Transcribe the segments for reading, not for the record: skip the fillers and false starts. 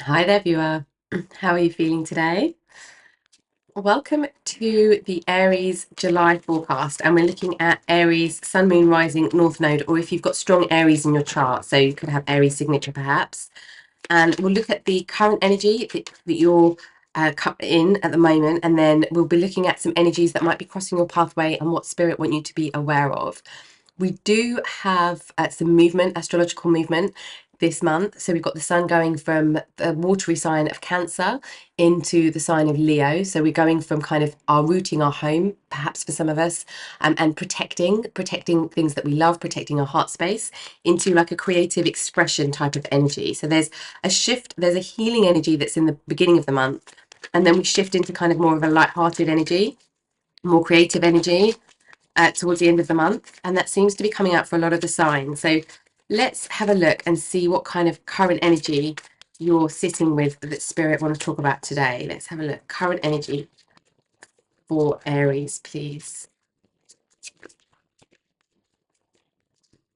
Hi there, viewer. How are you feeling today? Welcome to the Aries July forecast, and we're looking at Aries Sun, Moon, Rising, North Node, or if you've got strong Aries in your chart, so you could have Aries signature perhaps. And we'll look at the current energy that you're in at the moment, and then we'll be looking at some energies that might be crossing your pathway and what spirit want you to be aware of. We do have some movement, astrological movement this month. So we've got the sun going from the watery sign of Cancer into the sign of Leo. So we're going from kind of our rooting, our home, perhaps for some of us, and protecting things that we love, protecting our heart space, into like a creative expression type of energy. So there's a shift, there's a healing energy that's in the beginning of the month, and then we shift into kind of more of a light-hearted energy, more creative energy towards the end of the month, and that seems to be coming out for a lot of the signs. So let's have a look and see what kind of current energy you're sitting with that spirit want to talk about today. Let's have a look. Current energy for Aries, please.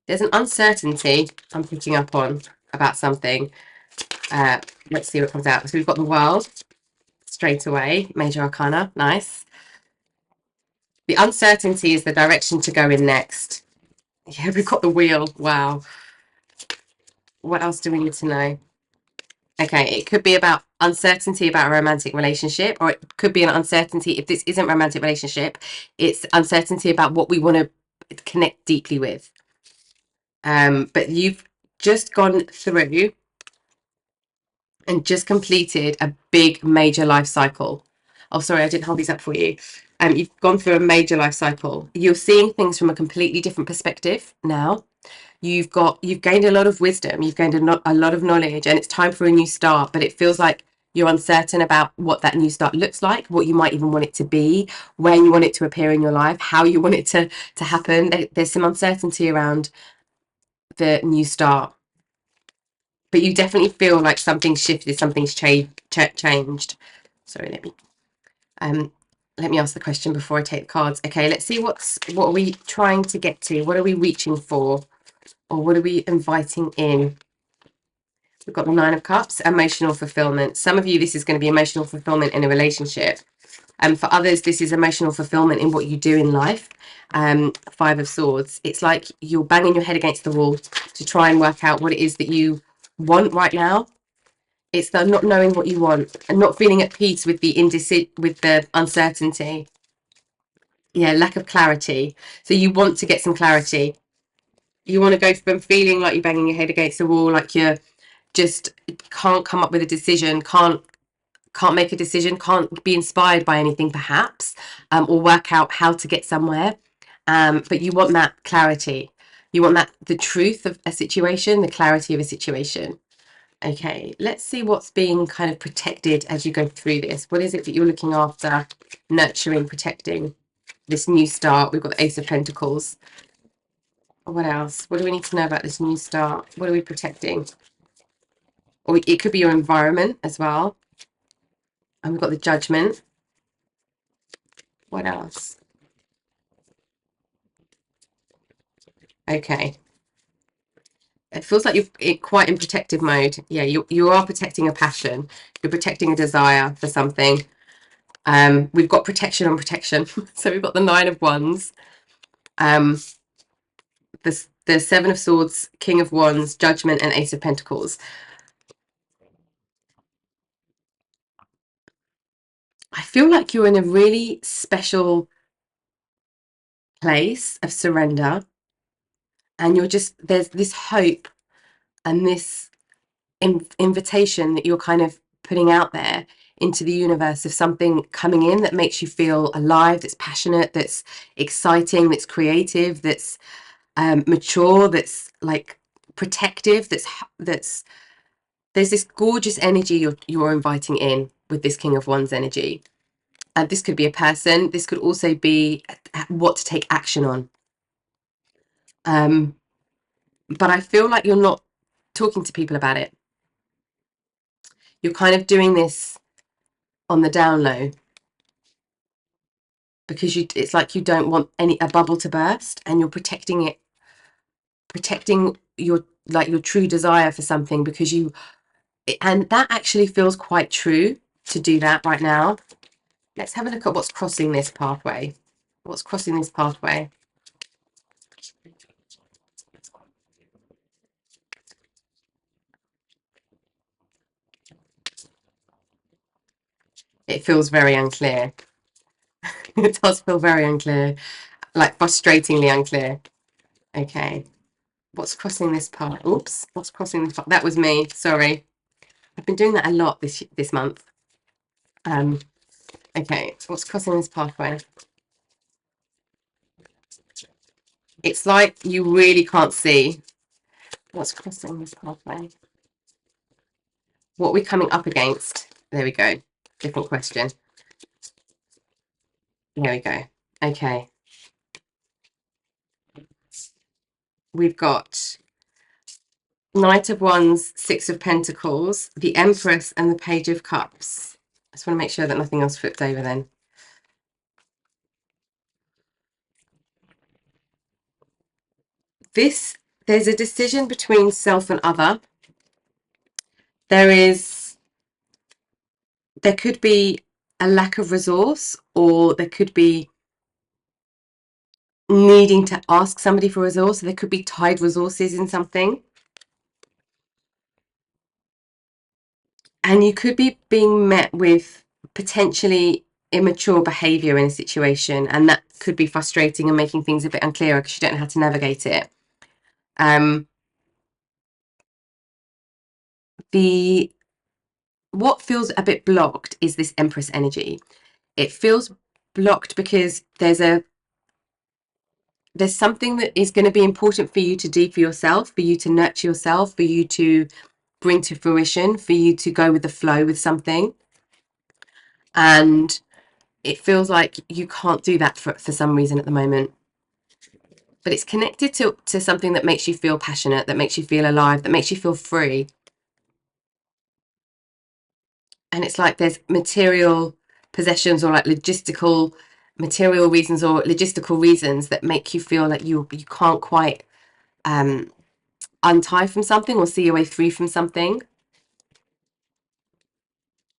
There's an uncertainty I'm picking up on about something. Let's see what comes out. So we've got the World straight away, major arcana, nice. The uncertainty is the direction to go in next. Yeah, we've got the Wheel. Wow. What else do we need to know? Okay, it could be about uncertainty about a romantic relationship, or it could be an uncertainty if this isn't a romantic relationship, it's uncertainty about what we want to connect deeply with. But you've just gone through and just completed a big major life cycle. Oh, sorry, I didn't hold these up for you. You've gone through a major life cycle. You're seeing things from a completely different perspective now. You've gained a lot of wisdom, you've gained a lot of knowledge, and it's time for a new start. But it feels like you're uncertain about what that new start looks like, what you might even want it to be, when you want it to appear in your life, how you want it to happen. There's some uncertainty around the new start, but you definitely feel like something's shifted, something's changed. Sorry, let me ask the question before I take the cards. Okay, let's see what are we trying to get to? What are we reaching for? Or what are we inviting in? We've got the Nine of Cups, emotional fulfillment. Some of you, this is going to be emotional fulfillment in a relationship. And for others, this is emotional fulfillment in what you do in life. Five of Swords. It's like you're banging your head against the wall to try and work out what it is that you want right now. It's the not knowing what you want and not feeling at peace with the uncertainty. Yeah, lack of clarity. So you want to get some clarity. You want to go from feeling like you're banging your head against the wall, like you're just can't come up with a decision, can't make a decision, can't be inspired by anything perhaps, or work out how to get somewhere. But you want that clarity. You want the truth of a situation, the clarity of a situation. Okay, let's see what's being kind of protected as you go through this. What is it that you're looking after, nurturing, protecting this new start? We've got the Ace of Pentacles. What else? What do we need to know about this new start? What are we protecting? Or it could be your environment as well. And we've got the Judgment. What else? Okay. It feels like you're quite in protective mode. Yeah, you are protecting a passion. You're protecting a desire for something. We've got protection on protection. So we've got the Nine of Wands, the Seven of Swords, King of Wands, Judgment, and Ace of Pentacles. I feel like you're in a really special place of surrender, and there's this hope and this invitation that you're kind of putting out there into the universe of something coming in that makes you feel alive, that's passionate, that's exciting, that's creative, that's mature, that's like protective, that's there's this gorgeous energy you're inviting in with this King of Wands energy. And this could be a person, this could also be what to take action on. But I feel like you're not talking to people about it. You're kind of doing this on the down low, because it's like you don't want a bubble to burst, and you're protecting your true desire for something, because And that actually feels quite true to do that right now. Let's have a look at what's crossing this pathway. What's crossing this pathway? It feels very unclear. It does feel very unclear, like frustratingly unclear. Okay. What's crossing this path? Oops. What's crossing this path? That was me. Sorry. I've been doing that a lot this month. Okay. What's crossing this pathway? It's like you really can't see what's crossing this pathway. What are we coming up against? There we go. Different question. There we go. Okay. We've got Knight of Wands, Six of Pentacles, the Empress, and the Page of Cups. I just want to make sure that nothing else flipped over then. There's a decision between self and other. There could be a lack of resource, or there could be needing to ask somebody for resource. There could be tied resources in something. And you could be being met with potentially immature behaviour in a situation, and that could be frustrating and making things a bit unclear because you don't know how to navigate it. What feels a bit blocked is this Empress energy. It feels blocked because there's something that is going to be important for you to do for yourself, for you to nurture yourself, for you to bring to fruition, for you to go with the flow with something. And it feels like you can't do that for some reason at the moment. But it's connected to something that makes you feel passionate, that makes you feel alive, that makes you feel free. And it's like there's material possessions or like logistical material reasons or logistical reasons that make you feel like you can't quite untie from something or see your way through from something.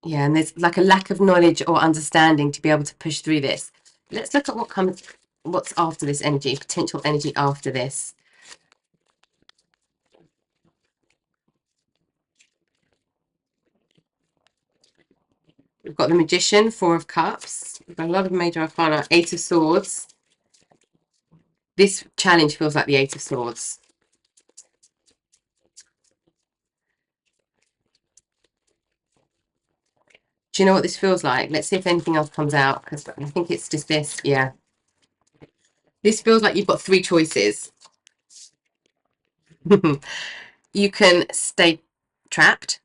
Yeah, and there's like a lack of knowledge or understanding to be able to push through this. Let's look at what's after this energy, potential energy after this. We've got the Magician, Four of Cups. We've got a lot of major arcana, Eight of Swords. This challenge feels like the Eight of Swords. Do you know what this feels like? Let's see if anything else comes out, because I think it's just this. Yeah. This feels like you've got three choices. You can stay trapped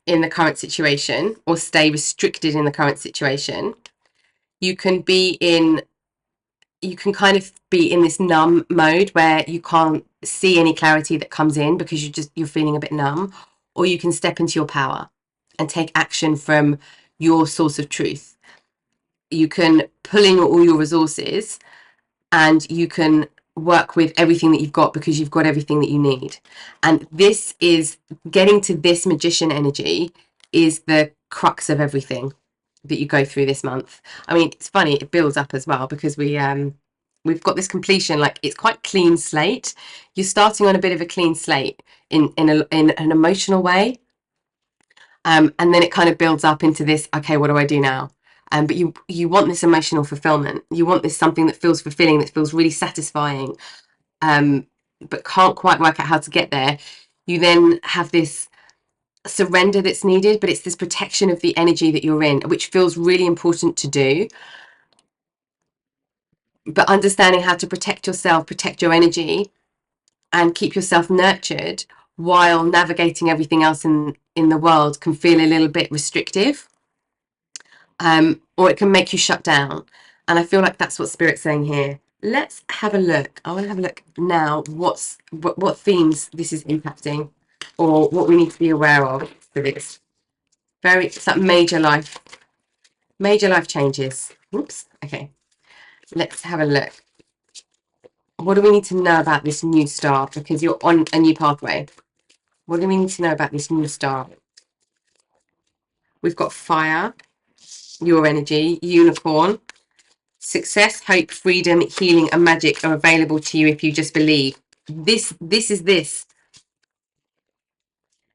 in the current situation or stay restricted in the current situation. You can kind of be in this numb mode where you can't see any clarity that comes in because you're feeling a bit numb, or you can step into your power and take action from your source of truth. You can pull in all your resources and you can work with everything that you've got because you've got everything that you need. And this is getting to this Magician energy is the crux of everything that you go through this month. I mean, it's funny, it builds up as well because we've got this completion, like it's quite clean slate. You're starting on a bit of a clean slate in an emotional way. And then it kind of builds up into this, okay, what do I do now? But you want this emotional fulfillment. You want this something that feels fulfilling, that feels really satisfying, but can't quite work out how to get there. You then have this surrender that's needed, but it's this protection of the energy that you're in, which feels really important to do. But understanding how to protect yourself, protect your energy, and keep yourself nurtured while navigating everything else in the world can feel a little bit restrictive. Or it can make you shut down. And I feel like that's what Spirit's saying here. Let's have a look. I want to have a look now what themes this is impacting or what we need to be aware of for this. It's like major life changes. Oops. Okay. Let's have a look. What do we need to know about this new star? Because you're on a new pathway. What do we need to know about this new star? We've got fire, your energy, unicorn. Success, hope, freedom, healing, and magic are available to you if you just believe. This is this.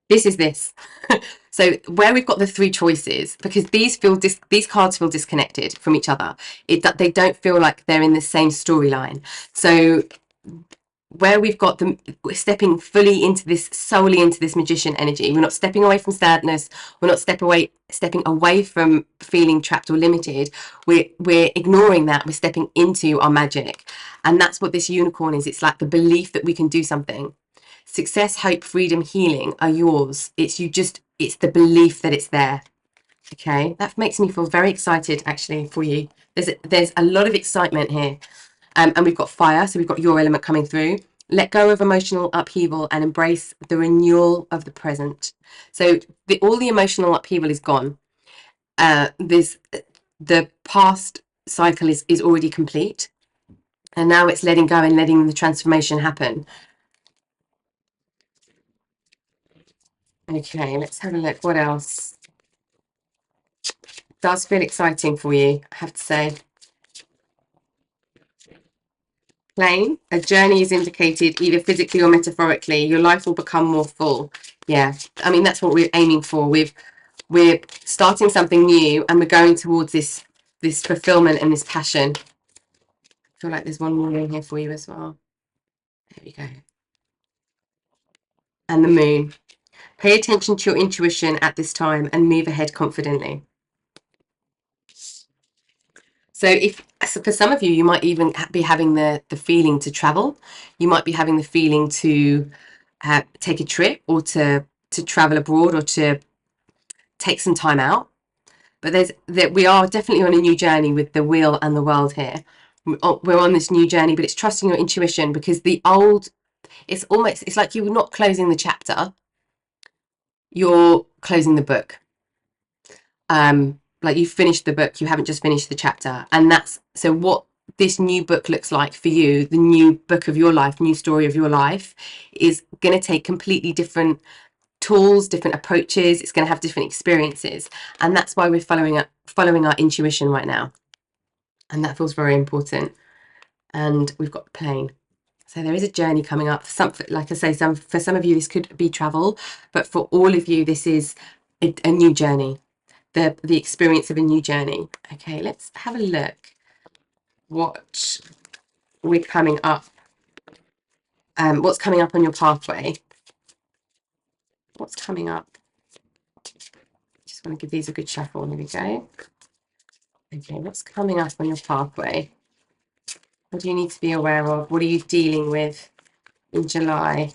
This is this. So where we've got the three choices, because these cards feel disconnected from each other. They don't feel like they're in the same storyline. So where we've got them, we're stepping fully into this, solely into this magician energy. We're not stepping away from sadness. We're not stepping away from feeling trapped or limited. We're ignoring that. We're stepping into our magic. And that's what this unicorn is. It's like the belief that we can do something. Success, hope, freedom, healing are yours. It's the belief that it's there. Okay, that makes me feel very excited actually for you. There's a lot of excitement here. And we've got fire, so we've got your element coming through. Let go of emotional upheaval and embrace the renewal of the present. So all the emotional upheaval is gone. The past cycle is already complete. And now it's letting go and letting the transformation happen. Okay, let's have a look. What else? Does feel exciting for you, I have to say. Plane, a journey is indicated either physically or metaphorically. Your life will become more full. Yeah, I mean, that's what we're aiming for. We're starting something new and we're going towards this fulfillment and this passion. I feel like there's one more in here for you as well. There we go. And the moon. Pay attention to your intuition at this time and move ahead confidently. So for some of you, you might even be having the feeling to travel. You might be having the feeling to take a trip or to travel abroad or to take some time out. But we are definitely on a new journey with the wheel and the world here. We're on this new journey, but it's trusting your intuition, because the old, it's like you're not closing the chapter, you're closing the book. Like you've finished the book, you haven't just finished the chapter. And that's so what this new book looks like for you. The new book of your life, new story of your life, is going to take completely different tools, different approaches. It's going to have different experiences, and that's why we're following our intuition right now, and that feels very important. And we've got the plane, so there is a journey coming up. Like I say, for some of you this could be travel, but for all of you this is a new journey, the experience of a new journey. Okay, let's have a look what we're coming up, what's coming up on your pathway. What's coming up? Just want to give these a good shuffle. Here we go. Okay, what's coming up on your pathway? What do you need to be aware of? What are you dealing with in July?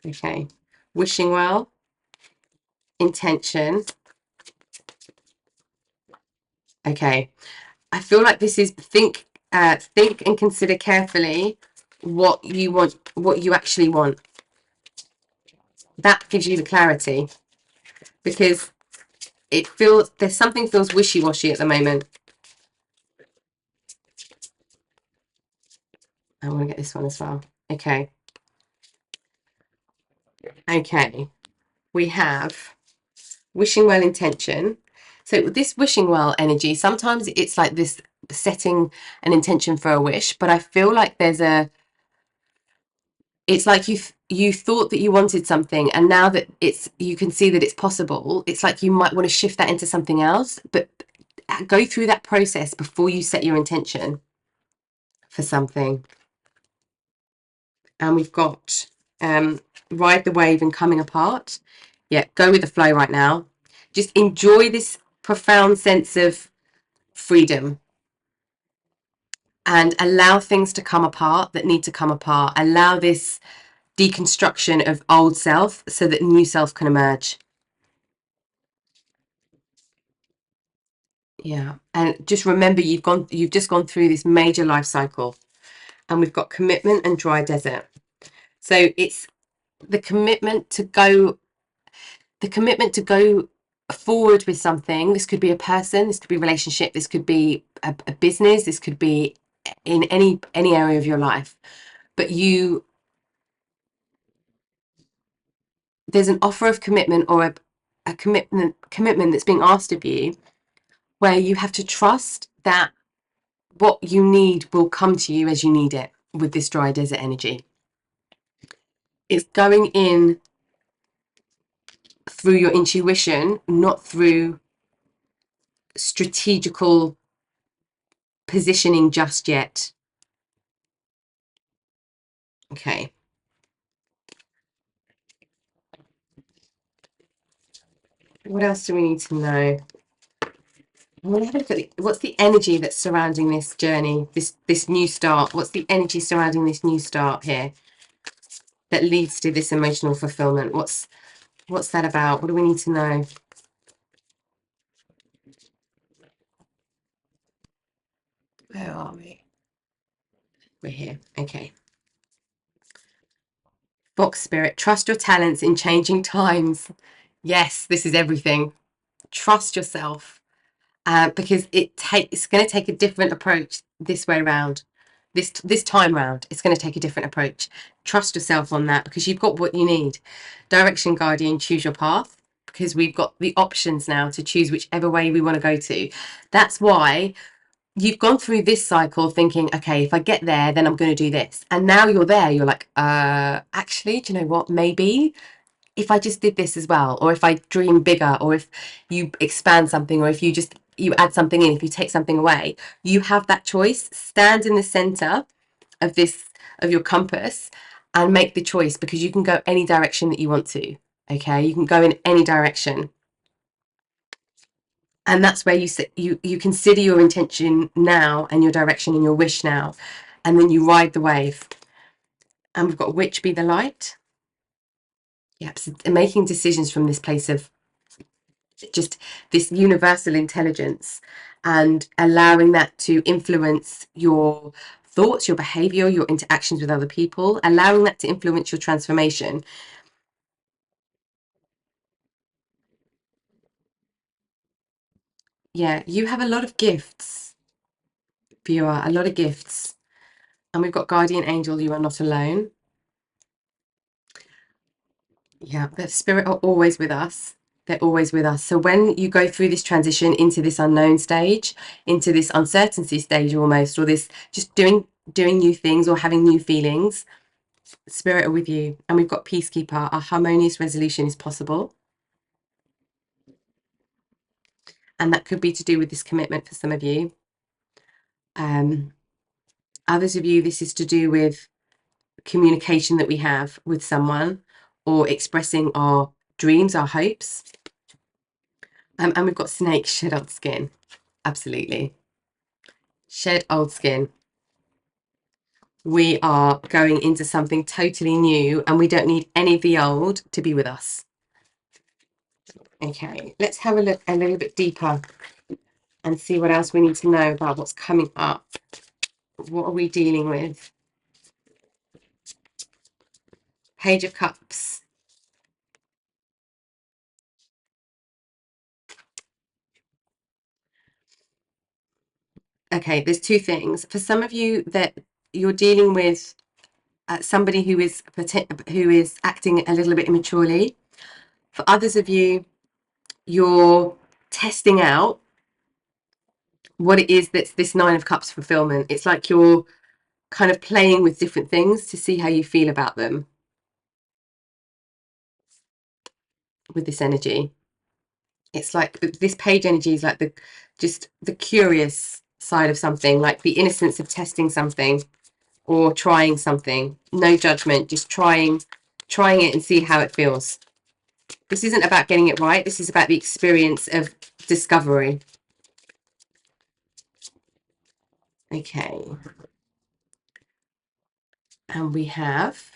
Okay, wishing well, intention. Okay, I feel like this is think and consider carefully what you want, what you actually want. That gives you the clarity, because there's something feels wishy-washy at the moment. I want to get this one as well. Okay. Okay. We have wishing well, intention. So this wishing well energy, sometimes it's like this setting an intention for a wish, but I feel like it's like you thought that you wanted something, and now that you can see that it's possible, it's like you might want to shift that into something else, but go through that process before you set your intention for something. And we've got ride the wave and coming apart. Yeah, go with the flow right now. Just enjoy this profound sense of freedom and allow things to come apart that need to come apart. Allow this deconstruction of old self so that new self can emerge. Yeah, and just remember you've just gone through this major life cycle, and we've got commitment and dry desert. So it's the commitment to go forward with something. This could be a person, this could be a relationship, this could be a business, this could be in any area of your life, but there's an offer of commitment or a commitment that's being asked of you, where you have to trust that what you need will come to you as you need it with this dry desert energy. It's going in through your intuition, not through strategical positioning just yet. Okay. What else do we need to know? I want to have a look at what's the energy that's surrounding this journey, this new start. What's the energy surrounding this new start here that leads to this emotional fulfillment? What's that about? What do we need to know? Where are we? We're here. Okay. Box spirit, trust your talents in changing times. Yes, this is everything. Trust yourself, because it's going to take a different approach this way round. This time round, it's going to take a different approach. Trust yourself on that, because you've got what you need. Direction guardian, choose your path, because we've got the options now to choose whichever way we want to go to. That's why you've gone through this cycle thinking, okay, if I get there, then I'm going to do this. And now you're there, you're like, actually, do you know what? Maybe if I just did this as well, or if I dream bigger, or if you expand something, or if you add something in, if you take something away, you have that choice. Stand in the center of your compass and make the choice, because you can go any direction that you want to. Okay, you can go in any direction. And that's where you consider your intention now, and your direction and your wish now, and then you ride the wave. And we've got which be the light. Yep, so making decisions from this place of just this universal intelligence, and allowing that to influence your thoughts, your behavior, your interactions with other people, allowing that to influence your transformation. Yeah, you have a lot of gifts, viewer, a lot of gifts. And we've got guardian angel, you are not alone. Yeah, the spirit are always with us. They're always with us. So when you go through this transition into this unknown stage, into this uncertainty stage almost, or this just doing new things or having new feelings, spirit are with you. And we've got peacekeeper. A harmonious resolution is possible. And that could be to do with this commitment for some of you. Others of you, this is to do with communication that we have with someone, or expressing our dreams, our hopes. And we've got snake, shed old skin. Absolutely. Shed old skin. We are going into something totally new, and we don't need any of the old to be with us. Okay, let's have a look a little bit deeper and see what else we need to know about what's coming up. What are we dealing with? Page of Cups. Okay, there's two things. For some of you, that you're dealing with somebody who is acting a little bit immaturely. For others of you, you're testing out what it is that's this Nine of Cups fulfillment. It's like you're kind of playing with different things to see how you feel about them with this energy. It's like this page energy is like the curious side of something, like the innocence of testing something or trying something. No judgment, just trying it and see how it feels. This isn't about getting it right. This is about the experience of discovery. Okay. And we have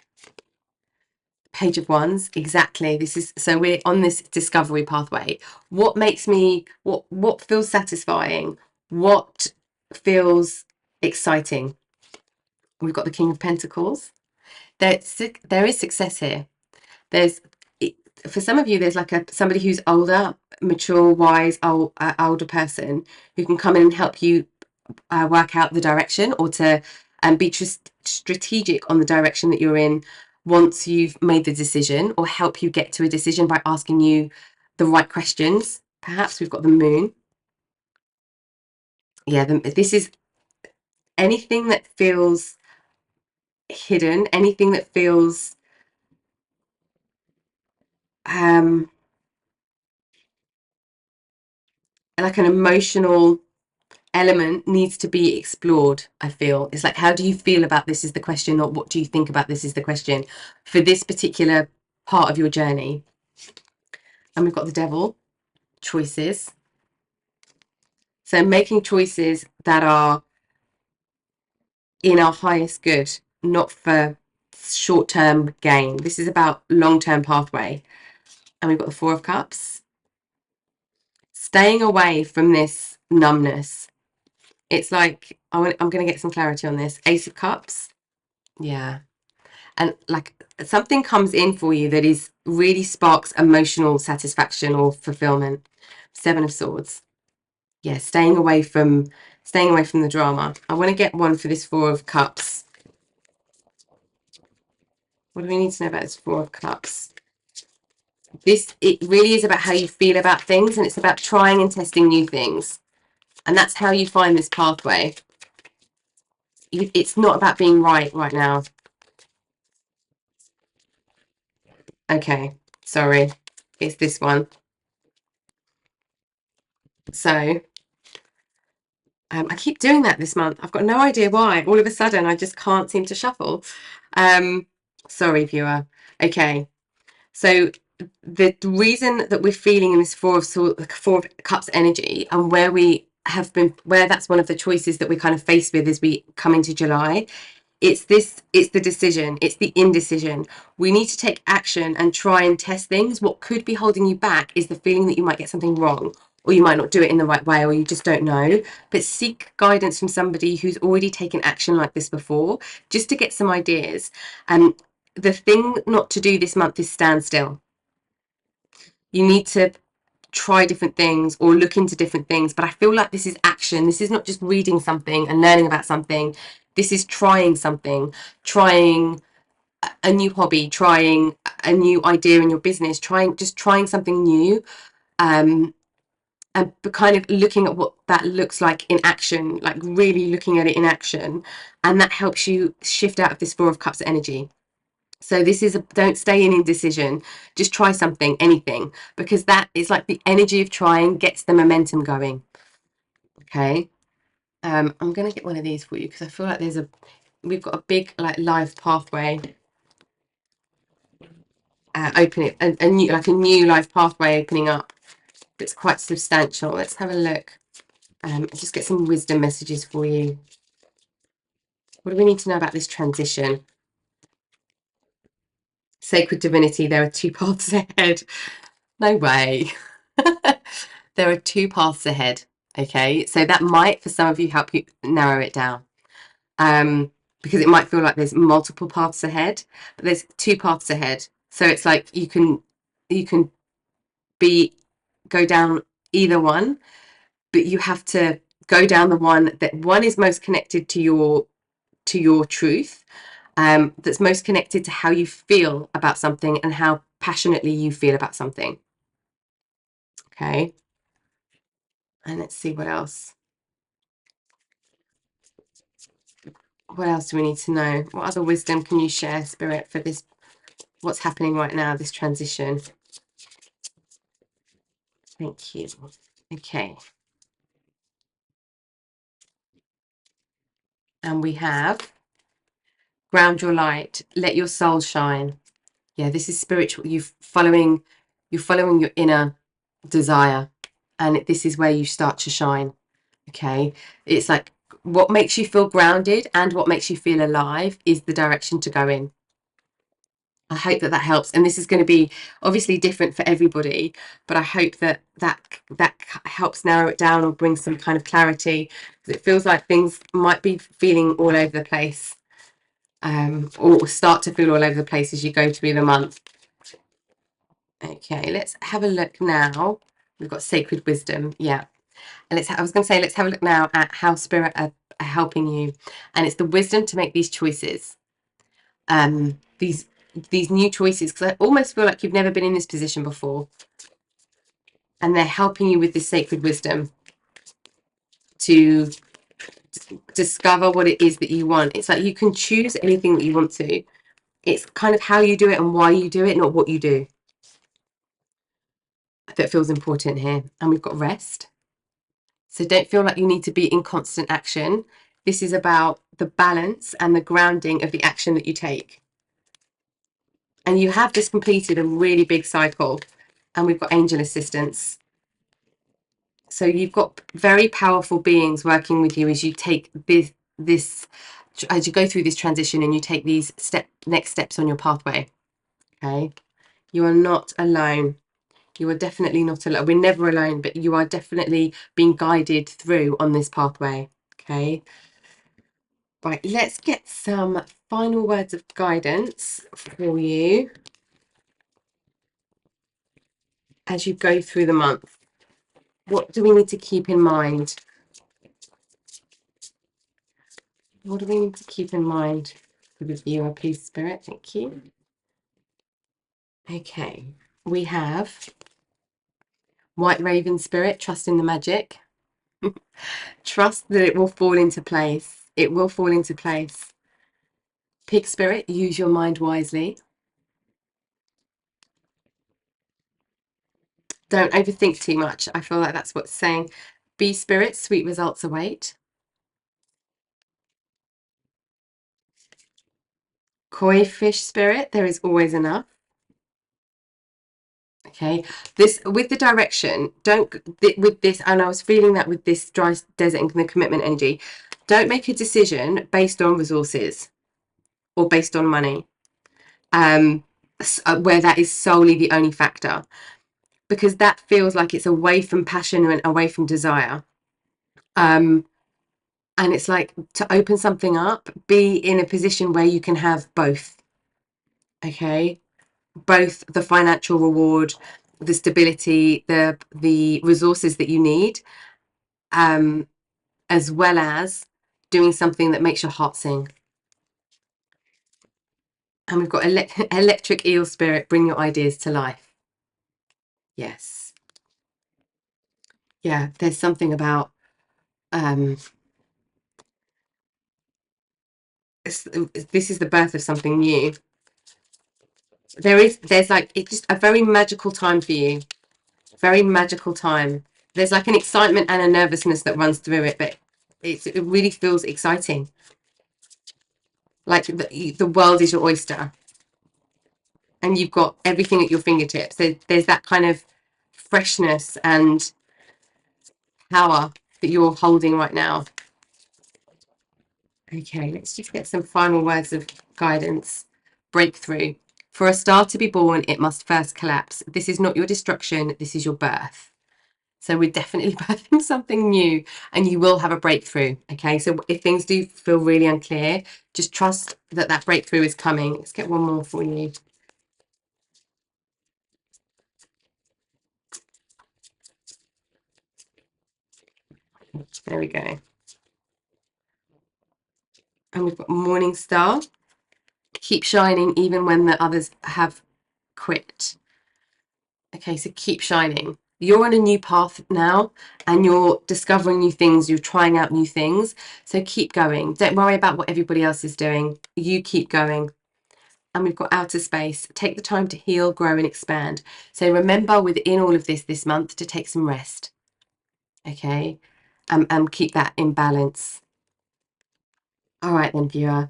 Page of Wands. Exactly. This is, so we're on this discovery pathway. What makes me, what feels satisfying? What feels exciting? We've got the King of Pentacles. There is success here. There's, for some of you, there's like somebody who's older, mature, wise, older person who can come in and help you work out the direction, or to be strategic on the direction that you're in once you've made the decision, or help you get to a decision by asking you the right questions. Perhaps we've got the moon. Yeah, this is anything that feels hidden, anything that feels like an emotional element needs to be explored. I feel it's like, how do you feel about this is the question, not what do you think about this is the question for this particular part of your journey. And we've got the devil, choices. So making choices that are in our highest good, not for short-term gain. This is about long-term pathway. And we've got the Four of Cups. Staying away from this numbness. It's like, I'm going to get some clarity on this. Ace of Cups. Yeah. And like something comes in for you that is really sparks emotional satisfaction or fulfillment. Seven of Swords. Yeah, staying away from the drama. I want to get one for this Four of Cups. What do we need to know about this Four of Cups? It really is about how you feel about things, and it's about trying and testing new things. And that's how you find this pathway. It's not about being right now. Okay, sorry. It's this one. So I keep doing that this month. I've got no idea why. All of a sudden, I just can't seem to shuffle. Sorry, viewer. Okay, so the reason that we're feeling in this Four of Cups energy, and where that's one of the choices that we're kind of faced with as we come into July, it's the decision, it's the indecision. We need to take action and try and test things. What could be holding you back is the feeling that you might get something wrong, or you might not do it in the right way, or you just don't know. But seek guidance from somebody who's already taken action like this before, just to get some ideas. And the thing not to do this month is stand still. You need to try different things or look into different things, but I feel like this is action. This is not just reading something and learning about something. This is trying something, trying a new hobby, trying a new idea in your business, trying something new, and kind of looking at what that looks like in action, like really looking at it in action, and that helps you shift out of this Four of Cups energy. So this is don't stay in indecision, just try something, anything, because that is like the energy of trying gets the momentum going. Okay. I'm going to get one of these for you because I feel like we've got a big like life pathway opening, a new life pathway opening up that's quite substantial. Let's have a look. Just get some wisdom messages for you. What do we need to know about this transition? Sacred divinity, there are two paths ahead. No way. There are two paths ahead. Okay, so that might for some of you help you narrow it down, because it might feel like there's multiple paths ahead, but there's two paths ahead. So it's like you can go down either one, but you have to go down the one that is most connected to your truth, that's most connected to how you feel about something and how passionately you feel about something. Okay, and let's see what else. What else do we need to know? What other wisdom can you share, Spirit, for this, what's happening right now, this transition? Thank you. Okay. And we have ground your light, let your soul shine. Yeah, this is spiritual. You're following your inner desire, and this is where you start to shine. Okay, it's like what makes you feel grounded and what makes you feel alive is the direction to go in. I hope that helps, and this is going to be obviously different for everybody, but I hope that helps narrow it down or bring some kind of clarity, because it feels like things might be feeling all over the place, or start to feel all over the place as you go through the month. Okay, let's have a look now. We've got sacred wisdom, yeah. And let's have a look now at how spirit are helping you, and it's the wisdom to make these choices, these new choices, because I almost feel like you've never been in this position before. and they're helping you with this sacred wisdom to discover what it is that you want. It's like you can choose anything that you want to. It's kind of how you do it and why you do it, not what you do, that feels important here. And we've got rest. So don't feel like you need to be in constant action. This is about the balance and the grounding of the action that you take. And you have just completed a really big cycle, and we've got angel assistance. So you've got very powerful beings working with you as you take this as you go through this transition and you take these next steps on your pathway. Okay, you are not alone. You are definitely not alone. We're never alone, but you are definitely being guided through on this pathway. Okay, right, let's get some final words of guidance for you as you go through the month. What do we need to keep in mind? What do we need to keep in mind for the viewer, please, Spirit? Thank you. Okay, we have White Raven Spirit, trust in the magic. Trust that it will fall into place. It will fall into place. Pig Spirit, use your mind wisely. Don't overthink too much. I feel like that's what's saying. Bee Spirit, sweet results await. Koi Fish Spirit, there is always enough. Okay, this with the direction, don't with this, and I was feeling that with this dry desert and the commitment energy, don't make a decision based on resources or based on money, where that is solely the only factor, because that feels like it's away from passion and away from desire. And it's like, to open something up, be in a position where you can have both. Okay, both the financial reward, the stability, the resources that you need, as well as doing something that makes your heart sing. And we've got electric eel spirit, bring your ideas to life. Yes. Yeah, there's something about this is the birth of something new. There's like, it's just a very magical time for you. Very magical time. There's like an excitement and a nervousness that runs through it, but it really feels exciting. Like the world is your oyster, and you've got everything at your fingertips. There's that kind of freshness and power that you're holding right now. Okay, let's just get some final words of guidance. Breakthrough. For a star to be born, it must first collapse. This is not your destruction, this is your birth. So we're definitely birthing something new, and you will have a breakthrough. Okay, so if things do feel really unclear, just trust that that breakthrough is coming. Let's get one more for you. There we go. And we've got Morning Star. Keep shining even when the others have quit. Okay, so keep shining. You're on a new path now, and you're discovering new things, you're trying out new things. So keep going. Don't worry about what everybody else is doing. You keep going. And we've got outer space. Take the time to heal, grow, and expand. So remember within all of this month to take some rest. Okay, and keep that in balance. All right then, viewer.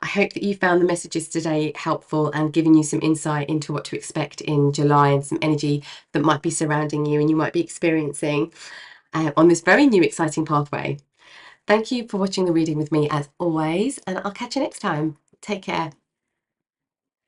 I hope that you found the messages today helpful and giving you some insight into what to expect in July and some energy that might be surrounding you and you might be experiencing on this very new exciting pathway. Thank you for watching the reading with me as always, and I'll catch you next time. Take care.